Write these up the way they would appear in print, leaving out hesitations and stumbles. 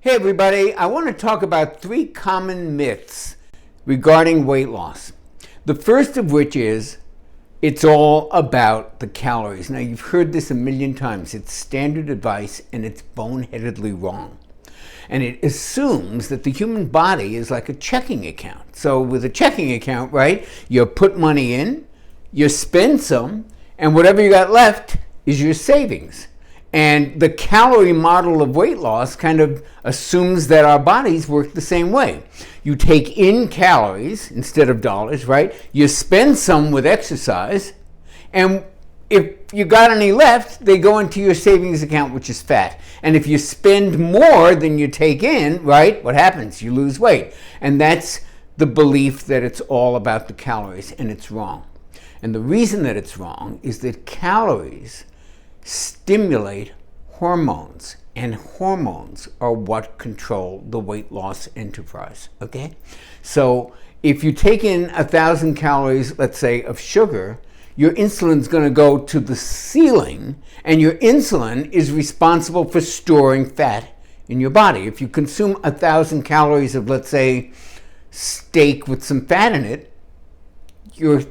Hey everybody, I want to talk about 3 common myths regarding weight loss. The first of which is, it's all about the calories. Now you've heard this a million times. It's standard advice and it's boneheadedly wrong. And it assumes that the human body is like a checking account. So with a checking account, right, you put money in, you spend some, and whatever you got left is your savings. And the calorie model of weight loss kind of assumes that our bodies work the same way. You take in calories instead of dollars, right? You spend some with exercise, and if you got any left, they go into your savings account, which is fat. And if you spend more than you take in, right, what happens? You lose weight. And that's the belief that it's all about the calories, and it's wrong. And the reason that it's wrong is that calories stimulate hormones, and hormones are what control the weight loss enterprise. Okay, so if you take in 1,000 calories, let's say, of sugar, your insulin's going to go to the ceiling, and your insulin is responsible for storing fat in your body. If you consume 1,000 calories of, let's say, steak with some fat in it, your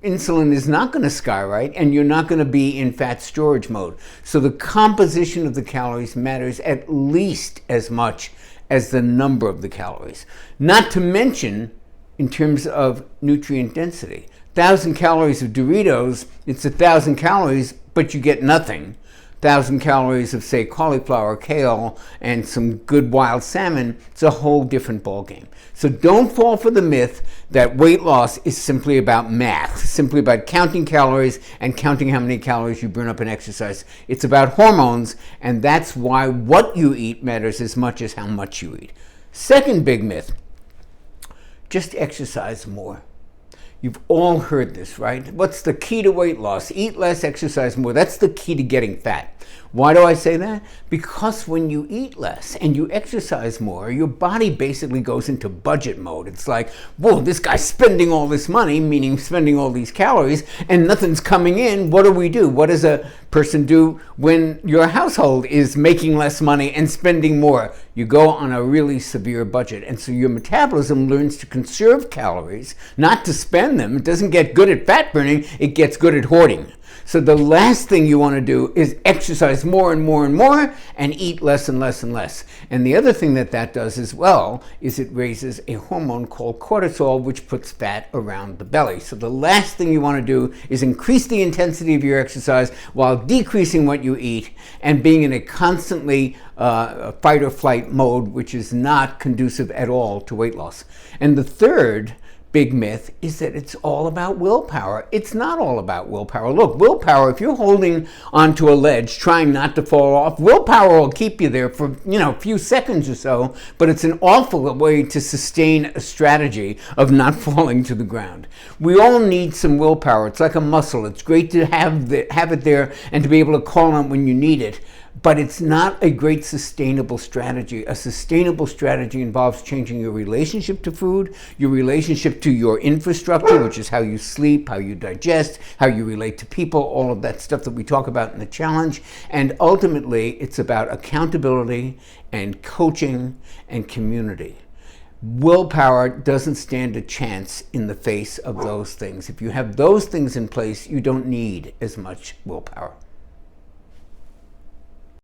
insulin is not going to skyrocket, and you're not going to be in fat storage mode. So the composition of the calories matters at least as much as the number of the calories. Not to mention in terms of nutrient density. 1,000 calories of Doritos, it's 1,000 calories, but you get nothing. 1,000 calories of, say, cauliflower, kale, and some good wild salmon, it's a whole different ballgame. So don't fall for the myth that weight loss is simply about math, simply about counting calories and counting how many calories you burn up in exercise. It's about hormones, and that's why what you eat matters as much as how much you eat. Second big myth, just exercise more. You've all heard this, right? What's the key to weight loss? Eat less, exercise more. That's the key to getting fat. Why do I say that? Because when you eat less and you exercise more, your body basically goes into budget mode. It's like, whoa, this guy's spending all this money, meaning spending all these calories, and nothing's coming in. What do? What does a person do when your household is making less money and spending more? You go on a really severe budget. And so your metabolism learns to conserve calories, not to spend them. It doesn't get good at fat burning, it gets good at hoarding. So the last thing you want to do is exercise more and more and more and eat less and less and less. And the other thing that does as well is it raises a hormone called cortisol, which puts fat around the belly. So the last thing you want to do is increase the intensity of your exercise while decreasing what you eat and being in a constantly fight or flight mode, which is not conducive at all to weight loss. And the third big myth is that it's all about willpower. It's not all about willpower. Look, willpower, if you're holding onto a ledge trying not to fall off, willpower will keep you there for, a few seconds or so, but it's an awful way to sustain a strategy of not falling to the ground. We all need some willpower. It's like a muscle. It's great to have it there and to be able to call on it when you need it. But it's not a great sustainable strategy. A sustainable strategy involves changing your relationship to food, your relationship to your infrastructure, which is how you sleep, how you digest, how you relate to people, all of that stuff that we talk about in the challenge. And ultimately, it's about accountability and coaching and community. Willpower doesn't stand a chance in the face of those things. If you have those things in place, you don't need as much willpower.